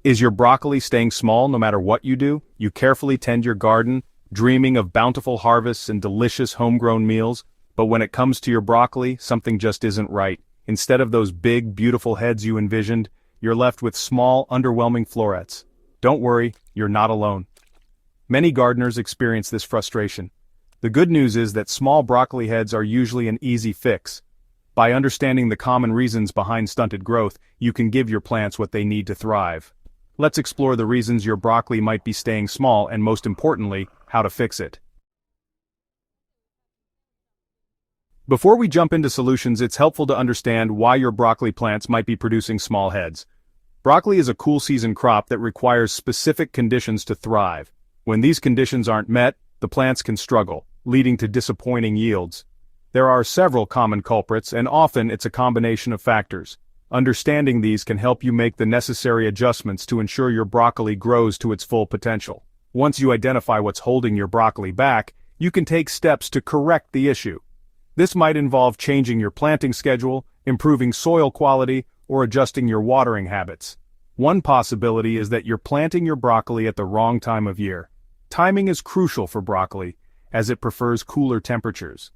Is your broccoli staying small no matter what you do? You carefully tend your garden, dreaming of bountiful harvests and delicious homegrown meals, but when it comes to your broccoli, something just isn't right. Instead of those big, beautiful heads you envisioned, you're left with small, underwhelming florets. Don't worry, you're not alone. Many gardeners experience this frustration. The good news is that small broccoli heads are usually an easy fix. By understanding the common reasons behind stunted growth, you can give your plants what they need to thrive. Let's explore the reasons your broccoli might be staying small and, most importantly, how to fix it. Before we jump into solutions, it's helpful to understand why your broccoli plants might be producing small heads. Broccoli is a cool season crop that requires specific conditions to thrive. When these conditions aren't met, the plants can struggle, leading to disappointing yields. There are several common culprits, and often it's a combination of factors. Understanding these can help you make the necessary adjustments to ensure your broccoli grows to its full potential. Once you identify what's holding your broccoli back, you can take steps to correct the issue. This might involve changing your planting schedule, improving soil quality, or adjusting your watering habits. One possibility is that you're planting your broccoli at the wrong time of year. Timing is crucial for broccoli, as it prefers cooler temperatures.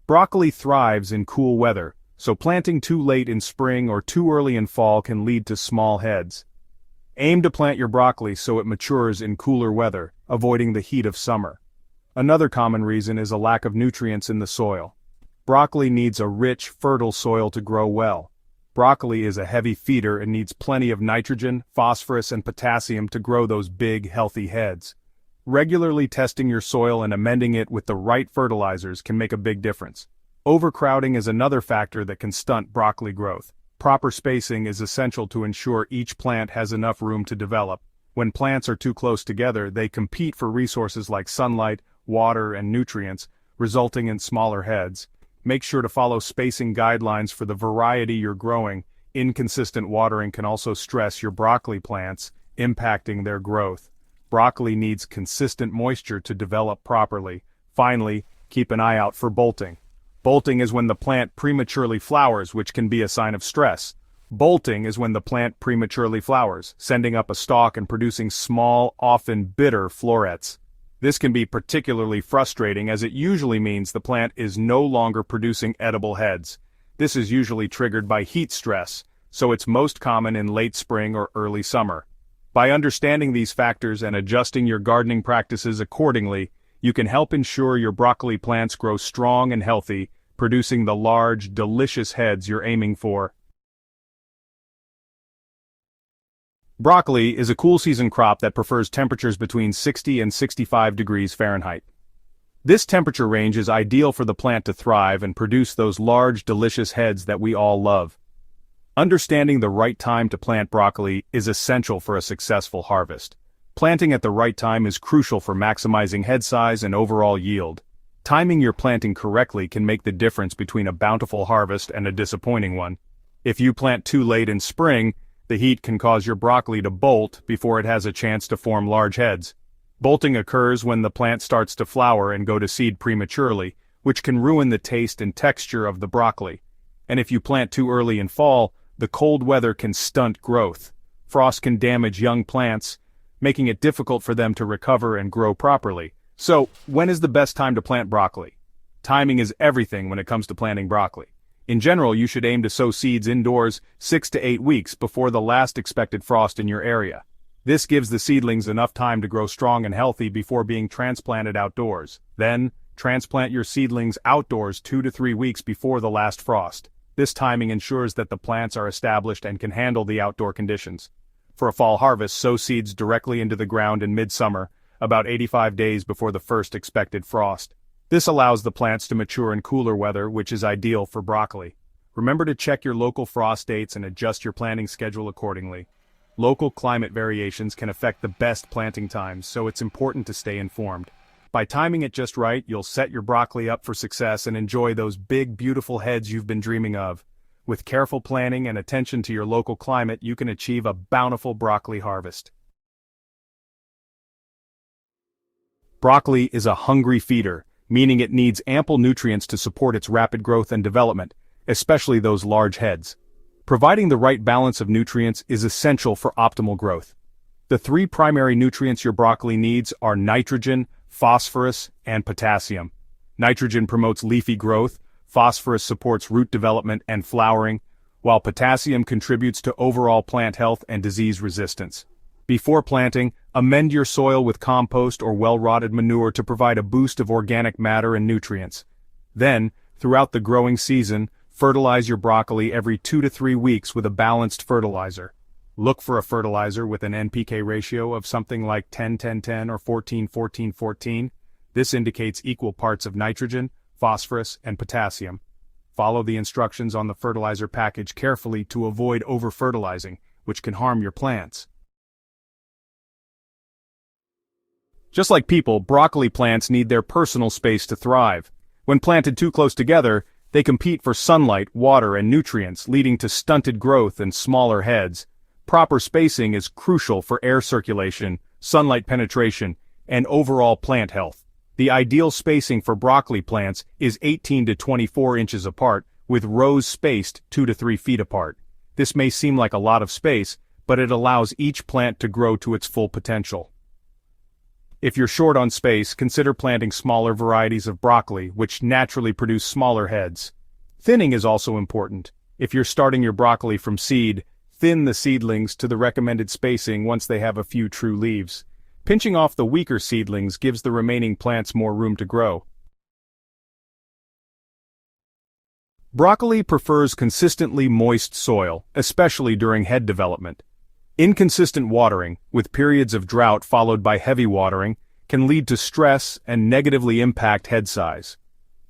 Broccoli thrives in cool weather, so planting too late in spring or too early in fall can lead to small heads. Aim to plant your broccoli so it matures in cooler weather, avoiding the heat of summer. Another common reason is a lack of nutrients in the soil. Broccoli needs a rich, fertile soil to grow well. Broccoli is a heavy feeder and needs plenty of nitrogen, phosphorus, and potassium to grow those big, healthy heads. Regularly testing your soil and amending it with the right fertilizers can make a big difference. Overcrowding is another factor that can stunt broccoli growth. Proper spacing is essential to ensure each plant has enough room to develop. When plants are too close together, they compete for resources like sunlight, water, and nutrients, resulting in smaller heads. Make sure to follow spacing guidelines for the variety you're growing. Inconsistent watering can also stress your broccoli plants, impacting their growth. Broccoli needs consistent moisture to develop properly. Finally, keep an eye out for bolting. Bolting is when the plant prematurely flowers, which can be a sign of stress. Bolting is when the plant prematurely flowers, sending up a stalk and producing small, often bitter florets. This can be particularly frustrating as it usually means the plant is no longer producing edible heads. This is usually triggered by heat stress, so it's most common in late spring or early summer. By understanding these factors and adjusting your gardening practices accordingly, you can help ensure your broccoli plants grow strong and healthy, producing the large, delicious heads you're aiming for. Broccoli is a cool season crop that prefers temperatures between 60 and 65 degrees Fahrenheit. This temperature range is ideal for the plant to thrive and produce those large, delicious heads that we all love. Understanding the right time to plant broccoli is essential for a successful harvest. Planting at the right time is crucial for maximizing head size and overall yield. Timing your planting correctly can make the difference between a bountiful harvest and a disappointing one. If you plant too late in spring, the heat can cause your broccoli to bolt before it has a chance to form large heads. Bolting occurs when the plant starts to flower and go to seed prematurely, which can ruin the taste and texture of the broccoli. And if you plant too early in fall, the cold weather can stunt growth. Frost can damage young plants, making it difficult for them to recover and grow properly. So, when is the best time to plant broccoli? Timing is everything when it comes to planting broccoli. In general, you should aim to sow seeds indoors 6 to 8 weeks before the last expected frost in your area. This gives the seedlings enough time to grow strong and healthy before being transplanted outdoors. Then, transplant your seedlings outdoors 2 to 3 weeks before the last frost. This timing ensures that the plants are established and can handle the outdoor conditions. For a fall harvest, sow seeds directly into the ground in midsummer, about 85 days before the first expected frost. This allows the plants to mature in cooler weather, which is ideal for broccoli. Remember to check your local frost dates and adjust your planting schedule accordingly. Local climate variations can affect the best planting times, so it's important to stay informed. By timing it just right, you'll set your broccoli up for success and enjoy those big, beautiful heads you've been dreaming of. With careful planning and attention to your local climate, you can achieve a bountiful broccoli harvest. Broccoli is a hungry feeder, meaning it needs ample nutrients to support its rapid growth and development, especially those large heads. Providing the right balance of nutrients is essential for optimal growth. The three primary nutrients your broccoli needs are nitrogen, phosphorus, and potassium. Nitrogen promotes leafy growth, phosphorus supports root development and flowering, while potassium contributes to overall plant health and disease resistance. Before planting, amend your soil with compost or well-rotted manure to provide a boost of organic matter and nutrients. Then, throughout the growing season, fertilize your broccoli every 2 to 3 weeks with a balanced fertilizer. Look for a fertilizer with an NPK ratio of something like 10-10-10 or 14-14-14. This indicates equal parts of nitrogen, phosphorus, and potassium. Follow the instructions on the fertilizer package carefully to avoid over-fertilizing, which can harm your plants. Just like people, broccoli plants need their personal space to thrive. When planted too close together, they compete for sunlight, water, and nutrients, leading to stunted growth and smaller heads. Proper spacing is crucial for air circulation, sunlight penetration, and overall plant health. The ideal spacing for broccoli plants is 18 to 24 inches apart, with rows spaced 2 to 3 feet apart. This may seem like a lot of space, but it allows each plant to grow to its full potential. If you're short on space, consider planting smaller varieties of broccoli, which naturally produce smaller heads. Thinning is also important. If you're starting your broccoli from seed, thin the seedlings to the recommended spacing once they have a few true leaves. Pinching off the weaker seedlings gives the remaining plants more room to grow. Broccoli prefers consistently moist soil, especially during head development. Inconsistent watering, with periods of drought followed by heavy watering, can lead to stress and negatively impact head size.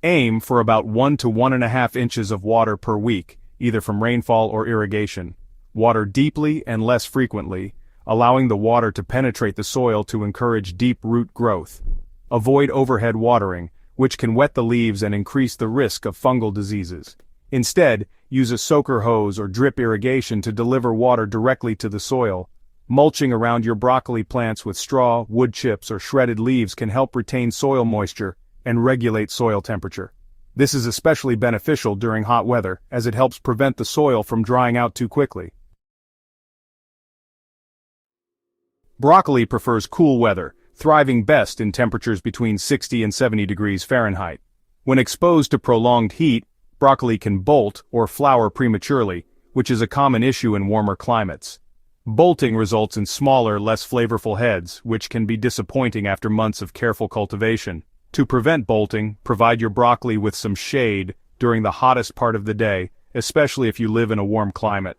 Aim for about 1 to 1.5 inches of water per week, either from rainfall or irrigation. Water deeply and less frequently, allowing the water to penetrate the soil to encourage deep root growth. Avoid overhead watering, which can wet the leaves and increase the risk of fungal diseases. Instead, use a soaker hose or drip irrigation to deliver water directly to the soil. Mulching around your broccoli plants with straw, wood chips, or shredded leaves can help retain soil moisture and regulate soil temperature. This is especially beneficial during hot weather, as it helps prevent the soil from drying out too quickly. Broccoli prefers cool weather, thriving best in temperatures between 60 and 70 degrees Fahrenheit. When exposed to prolonged heat, broccoli can bolt or flower prematurely, which is a common issue in warmer climates. Bolting results in smaller, less flavorful heads, which can be disappointing after months of careful cultivation. To prevent bolting, provide your broccoli with some shade during the hottest part of the day, especially if you live in a warm climate.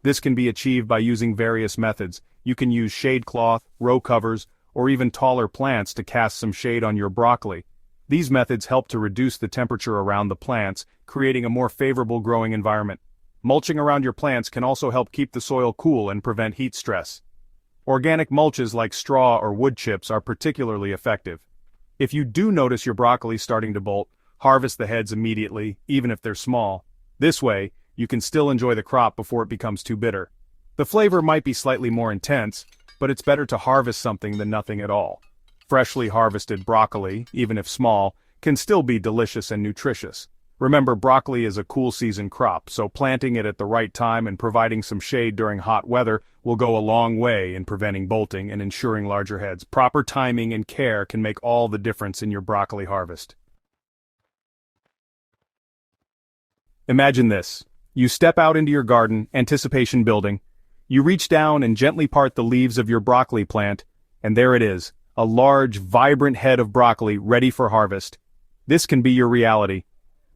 This can be achieved by using various methods. You can use shade cloth, row covers, or even taller plants to cast some shade on your broccoli. These methods help to reduce the temperature around the plants, creating a more favorable growing environment. Mulching around your plants can also help keep the soil cool and prevent heat stress. Organic mulches like straw or wood chips are particularly effective. If you do notice your broccoli starting to bolt, harvest the heads immediately, even if they're small. This way, you can still enjoy the crop before it becomes too bitter. The flavor might be slightly more intense, but it's better to harvest something than nothing at all. Freshly harvested broccoli, even if small, can still be delicious and nutritious. Remember, broccoli is a cool season crop, so planting it at the right time and providing some shade during hot weather will go a long way in preventing bolting and ensuring larger heads. Proper timing and care can make all the difference in your broccoli harvest. Imagine this. You step out into your garden, anticipation building. You reach down and gently part the leaves of your broccoli plant, and there it is, a large, vibrant head of broccoli ready for harvest. This can be your reality.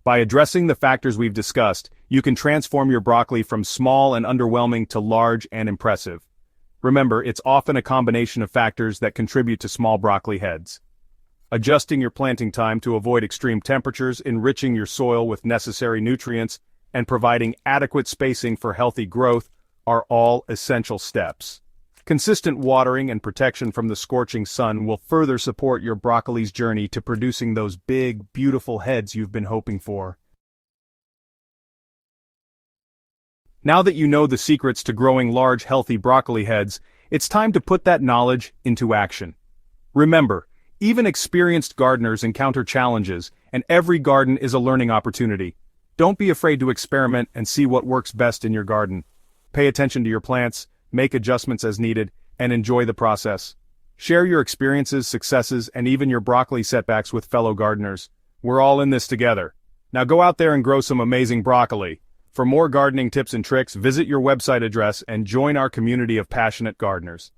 By addressing the factors we've discussed, you can transform your broccoli from small and underwhelming to large and impressive. Remember, it's often a combination of factors that contribute to small broccoli heads. Adjusting your planting time to avoid extreme temperatures, enriching your soil with necessary nutrients, and providing adequate spacing for healthy growth are all essential steps. Consistent watering and protection from the scorching sun will further support your broccoli's journey to producing those big, beautiful heads you've been hoping for. Now that you know the secrets to growing large, healthy broccoli heads, it's time to put that knowledge into action. Remember, even experienced gardeners encounter challenges, and every garden is a learning opportunity. Don't be afraid to experiment and see what works best in your garden. Pay attention to your plants, make adjustments as needed, and enjoy the process. Share your experiences, successes, and even your broccoli setbacks with fellow gardeners. We're all in this together. Now go out there and grow some amazing broccoli. For more gardening tips and tricks, visit your website address and join our community of passionate gardeners.